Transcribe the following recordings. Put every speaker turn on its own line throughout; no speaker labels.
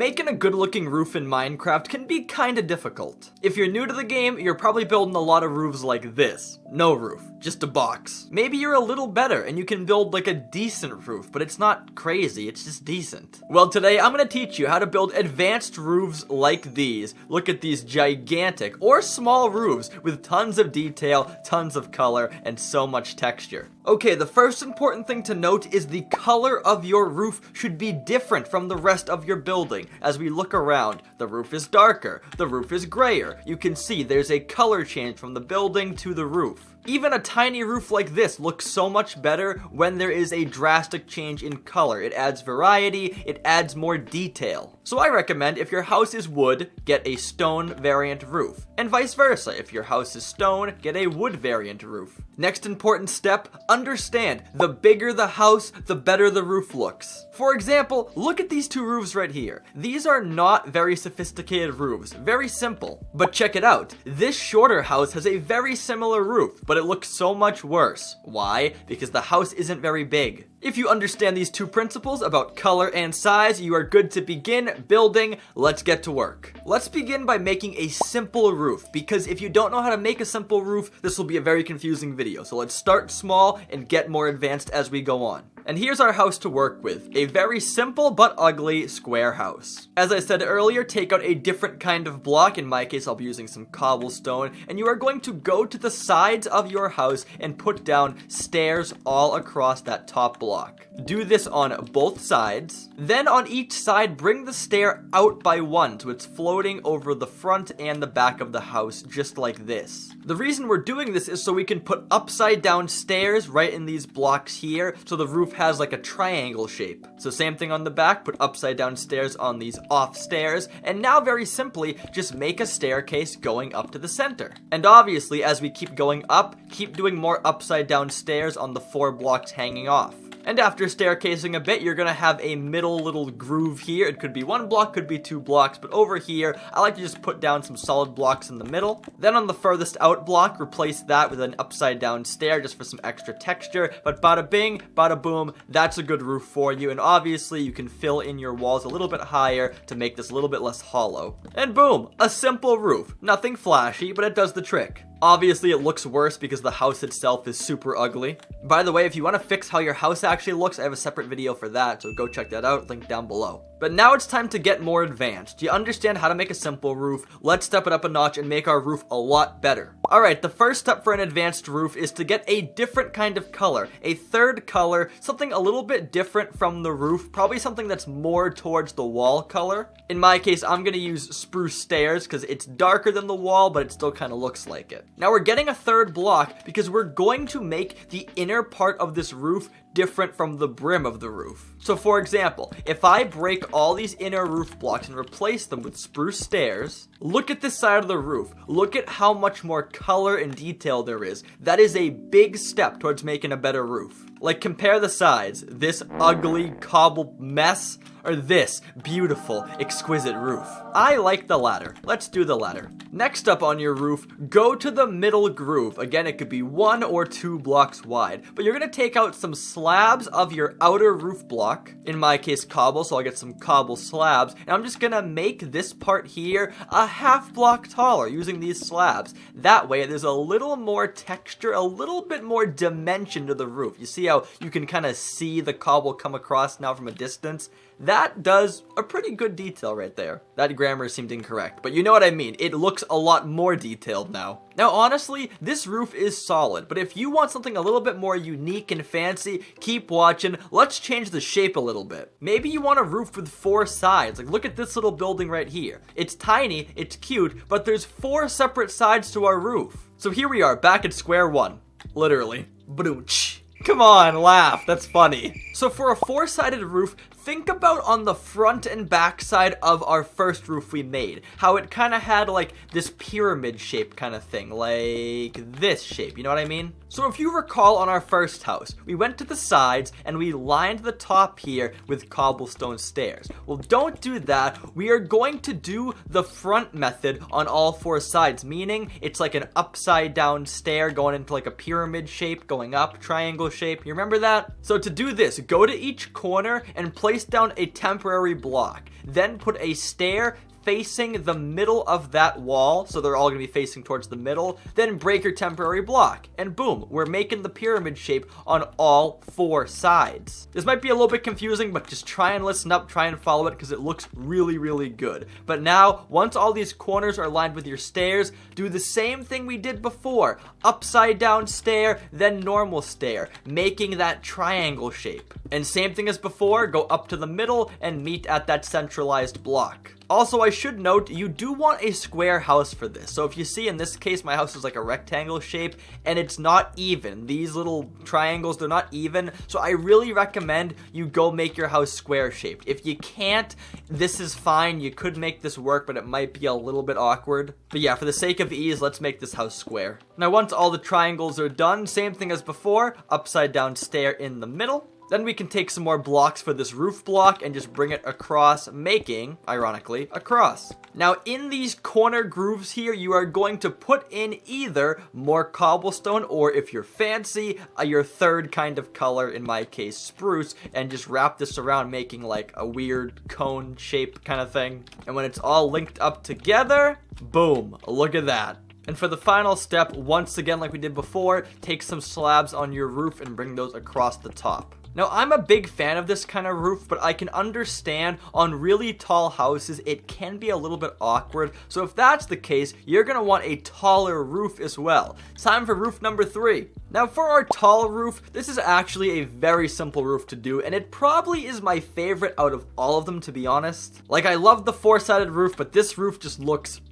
Making a good looking roof in Minecraft can be kinda difficult. If you're new to the game, you're probably building a lot of roofs like this. No roof, just a box. Maybe you're a little better and you can build like a decent roof, but it's not crazy, it's just decent. Well, today I'm gonna teach you how to build advanced roofs like these. Look at these gigantic or small roofs with tons of detail, tons of color, and so much texture. Okay, the first important thing to note is the color of your roof should be different from the rest of your building. As we look around, the roof is darker, the roof is grayer. You can see there's a color change from the building to the roof. Even a tiny roof like this looks so much better when there is a drastic change in color. It adds variety, it adds more detail. So I recommend if your house is wood, get a stone variant roof. And vice versa, if your house is stone, get a wood variant roof. Next important step, understand the bigger the house, the better the roof looks. For example, look at these two roofs right here. These are not very sophisticated roofs, very simple. But check it out, this shorter house has a very similar roof, but it looks so much worse. Why? Because the house isn't very big. If you understand these two principles about color and size, you are good to begin building. Let's get to work. Let's begin by making a simple roof, because if you don't know how to make a simple roof, this will be a very confusing video. So let's start small and get more advanced as we go on. And here's our house to work with, a very simple but ugly square house. As I said earlier, take out a different kind of block. In my case, I'll be using some cobblestone, and you are going to go to the sides of your house and put down stairs all across that top block. Do this on both sides. Then on each side, bring the stair out by one, so it's floating over the front and the back of the house, just like this. The reason we're doing this is so we can put upside down stairs right in these blocks here, so the roof has like a triangle shape. So same thing on the back, put upside down stairs on these off stairs, and now very simply, just make a staircase going up to the center. And obviously, as we keep going up, keep doing more upside down stairs on the 4 blocks hanging off. And after staircasing a bit, you're gonna have a middle little groove here. It could be 1 block, could be 2 blocks, but over here, I like to just put down some solid blocks in the middle. Then on the furthest out block, replace that with an upside down stair just for some extra texture. But bada bing, bada boom, that's a good roof for you. And obviously, you can fill in your walls a little bit higher to make this a little bit less hollow. And boom, a simple roof. Nothing flashy, but it does the trick. Obviously, it looks worse because the house itself is super ugly. By the way, if you want to fix how your house actually looks, I have a separate video for that, so go check that out, link down below. But now it's time to get more advanced. Do you understand how to make a simple roof? Let's step it up a notch and make our roof a lot better. Alright, the first step for an advanced roof is to get a different kind of color. A third color, something a little bit different from the roof, probably something that's more towards the wall color. In my case, I'm gonna use spruce stairs because it's darker than the wall, but it still kind of looks like it. Now we're getting a third block because we're going to make the inner part of this roof different from the brim of the roof. So for example, if I break all these inner roof blocks and replace them with spruce stairs, look at this side of the roof. Look at how much more color and detail there is. That is a big step towards making a better roof. Like, compare the sides. This ugly cobble mess, or this beautiful, exquisite roof. I like the latter. Let's do the latter. Next up on your roof, go to the middle groove. Again, it could be 1 or 2 blocks wide, but you're gonna take out some slabs of your outer roof block. In my case, cobble, so I'll get some cobble slabs, and I'm just gonna make this part here a half block taller using these slabs. That way, there's a little more texture, a little bit more dimension to the roof. You see how you can kind of see the cobble come across now from a distance? That does a pretty good detail right there. That grammar seemed incorrect, but you know what I mean. It looks a lot more detailed now. Now, honestly, this roof is solid, but if you want something a little bit more unique and fancy, keep watching. Let's change the shape a little bit. Maybe you want a roof with 4 sides. Like, look at this little building right here. It's tiny, it's cute, but there's 4 separate sides to our roof. So here we are, back at square one. Literally. Badooch. Come on, laugh, that's funny. So for a 4-sided roof, think about on the front and back side of our first roof we made. How it kind of had like this pyramid shape kind of thing, like this shape, you know what I mean? So if you recall on our first house, we went to the sides and we lined the top here with cobblestone stairs. Well, don't do that. We are going to do the front method on all 4 sides, meaning it's like an upside down stair going into like a pyramid shape, going up, triangle shape. You remember that? So to do this, go to each corner and place place down a temporary block, then put a stair facing the middle of that wall, so they're all going to be facing towards the middle, then break your temporary block, and boom, we're making the pyramid shape on all 4 sides. This might be a little bit confusing, but just try and listen up, try and follow it, because it looks really, really good. But now, once all these corners are lined with your stairs, do the same thing we did before. Upside down stair, then normal stair, making that triangle shape. And same thing as before, go up to the middle and meet at that centralized block. Also, I should note, you do want a square house for this. So if you see in this case, my house is like a rectangle shape and it's not even. These little triangles, they're not even. So I really recommend you go make your house square shaped. If you can't, this is fine. You could make this work, but it might be a little bit awkward. But yeah, for the sake of ease, let's make this house square. Now, once all the triangles are done, same thing as before, upside down stair in the middle. Then we can take some more blocks for this roof block and just bring it across, making, ironically, a cross. Now, in these corner grooves here, you are going to put in either more cobblestone, or if you're fancy, your third kind of color, in my case, spruce, and just wrap this around, making like a weird cone shape kind of thing. And when it's all linked up together, boom, look at that. And for the final step, once again, like we did before, take some slabs on your roof and bring those across the top. Now, I'm a big fan of this kind of roof, but I can understand on really tall houses, it can be a little bit awkward. So if that's the case, you're going to want a taller roof as well. Time for roof number 3. Now, for our tall roof, this is actually a very simple roof to do, and it probably is my favorite out of all of them, to be honest. Like, I love the 4-sided roof, but this roof just looks...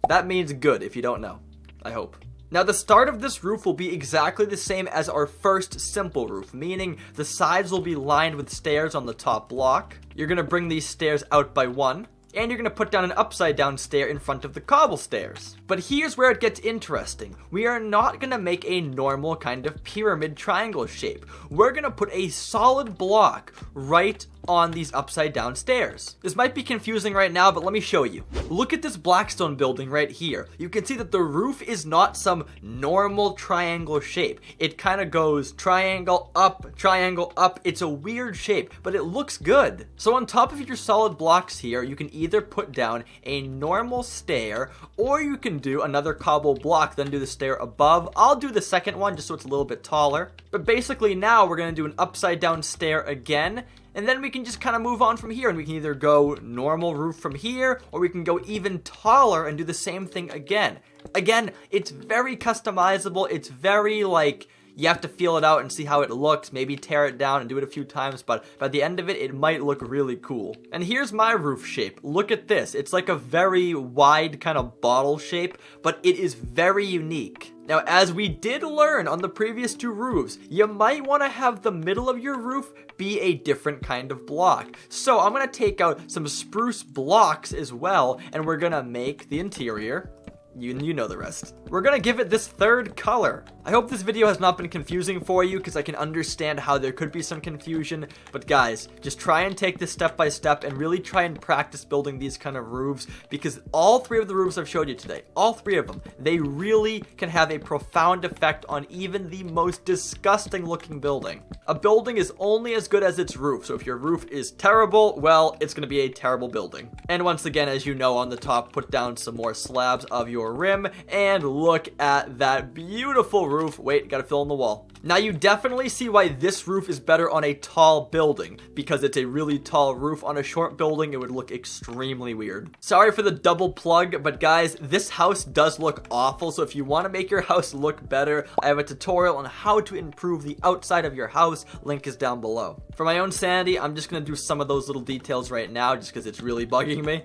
That means good, if you don't know. I hope. Now, the start of this roof will be exactly the same as our first simple roof, meaning the sides will be lined with stairs on the top block. You're going to bring these stairs out by 1. And you're going to put down an upside down stair in front of the cobble stairs. But here's where it gets interesting. We are not going to make a normal kind of pyramid triangle shape. We're going to put a solid block right on these upside down stairs. This might be confusing right now, but let me show you. Look at this Blackstone building right here. You can see that the roof is not some normal triangle shape. It kind of goes triangle up. It's a weird shape, but it looks good. So on top of your solid blocks here, you can either put down a normal stair, or you can do another cobble block, then do the stair above. I'll do the second one just so it's a little bit taller. But basically now we're going to do an upside down stair again. And then we can just kind of move on from here, and we can either go normal roof from here, or we can go even taller and do the same thing again. Again, it's very customizable. It's very like, you have to feel it out and see how it looks, maybe tear it down and do it a few times, but by the end of it, it might look really cool. And here's my roof shape. Look at this. It's like a very wide kind of bottle shape, but it is very unique. Now, as we did learn on the previous 2 roofs, you might want to have the middle of your roof be a different kind of block. So I'm going to take out some spruce blocks as well, and we're going to make the interior. You know the rest. We're gonna give it this third color. I hope this video has not been confusing for you, because I can understand how there could be some confusion. But guys, just try and take this step by step and really try and practice building these kind of roofs, because all 3 of the roofs I've showed you today, all 3 of them, they really can have a profound effect on even the most disgusting looking building. A building is only as good as its roof, so if your roof is terrible, well, it's gonna be a terrible building. And once again, as you know, on the top, put down some more slabs of your rim, and look at that beautiful roof. Wait, gotta fill in the wall. Now, you definitely see why this roof is better on a tall building, because it's a really tall roof. On a short building, it would look extremely weird. Sorry for the double plug, but guys, this house does look awful, so if you want to make your house look better, I have a tutorial on how to improve the outside of your house. Link is down below. For my own sanity, I'm just gonna do some of those little details right now, just because it's really bugging me.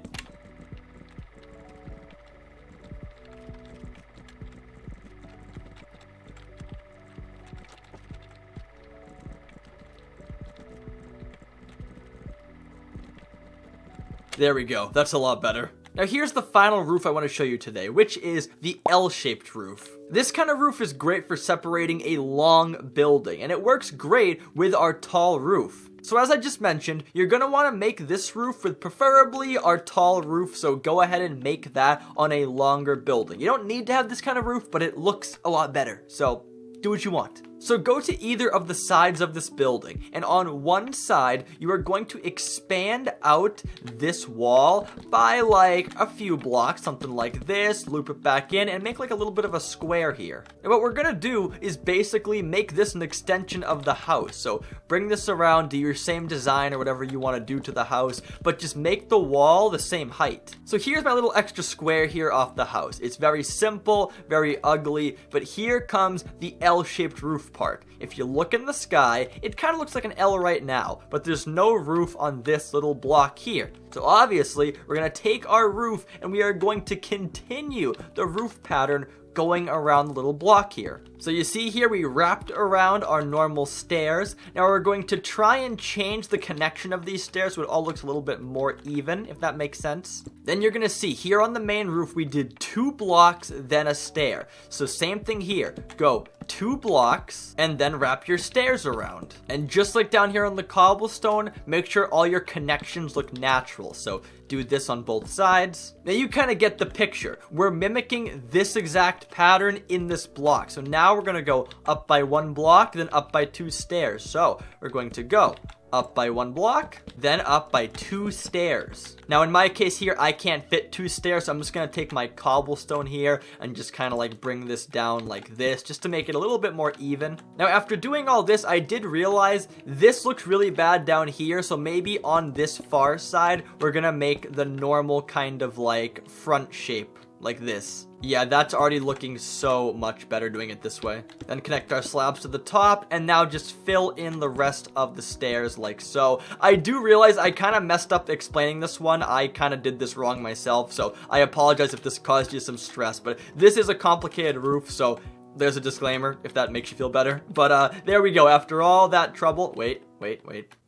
There we go. That's a lot better. Now here's the final roof I want to show you today, which is the L-shaped roof. This kind of roof is great for separating a long building, and it works great with our tall roof. So as I just mentioned, you're going to want to make this roof with preferably our tall roof, so go ahead and make that on a longer building. You don't need to have this kind of roof, but it looks a lot better, so do what you want. So go to either of the sides of this building, and on one side, you are going to expand out this wall by like a few blocks, something like this, loop it back in, and make like a little bit of a square here. And what we're gonna do is basically make this an extension of the house. So bring this around, do your same design or whatever you wanna do to the house, but just make the wall the same height. So here's my little extra square here off the house. It's very simple, very ugly, but here comes the L-shaped roof part. If you look in the sky, it kind of looks like an L right now, but there's no roof on this little block here. So obviously, we're going to take our roof and we are going to continue the roof pattern going around the little block here. So you see here we wrapped around our normal stairs. Now we're going to try and change the connection of these stairs so it all looks a little bit more even, if that makes sense. Then you're gonna see here on the main roof we did 2 blocks then a stair. So same thing here, go 2 blocks and then wrap your stairs around. And just like down here on the cobblestone, make sure all your connections look natural. So do this on both sides. Now you kind of get the picture. We're mimicking this exact pattern in this block. So now we're gonna go up by 1 block, then up by 2 stairs. So we're going to go up by 1 block, then up by 2 stairs. Now in my case here, I can't fit 2 stairs, so I'm just gonna take my cobblestone here and just kind of like bring this down like this, just to make it a little bit more even. Now after doing all this, I did realize this looks really bad down here, so maybe on this far side, we're gonna make the normal kind of like front shape, like this. Yeah, that's already looking so much better doing it this way. Then connect our slabs to the top, and now just fill in the rest of the stairs like so. I do realize I kind of messed up explaining this one. I kind of did this wrong myself, so I apologize if this caused you some stress, but this is a complicated roof, so there's a disclaimer if that makes you feel better. But there we go. After all that trouble, wait.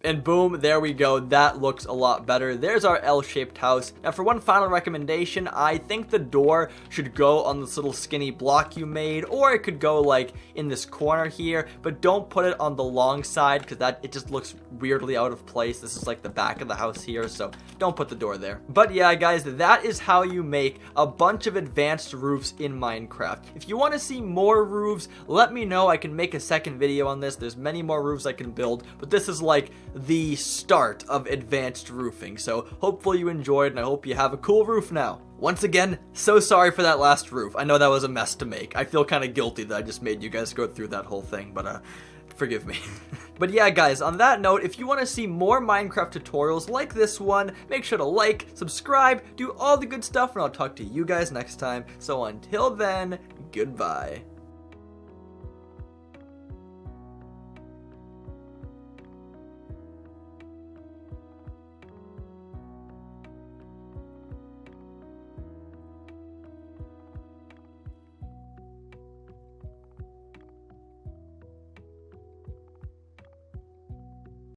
And boom, there we go. That looks a lot better. There's our L-shaped house. Now for one final recommendation, I think the door should go on this little skinny block you made, or it could go like in this corner here, but don't put it on the long side because it just looks weirdly out of place. This is like the back of the house here, so don't put the door there. But yeah, guys, that is how you make a bunch of advanced roofs in Minecraft. If you want to see more roofs, let me know. I can make a second video on this. There's many more roofs I can build, but this is like the start of advanced roofing. So hopefully you enjoyed, and I hope you have a cool roof now. Once again, so sorry for that last roof. I know that was a mess to make. I feel kind of guilty that I just made you guys go through that whole thing, but forgive me. But yeah, guys, on that note, if you want to see more Minecraft tutorials like this one, make sure to like, subscribe, do all the good stuff, and I'll talk to you guys next time. So until then, goodbye.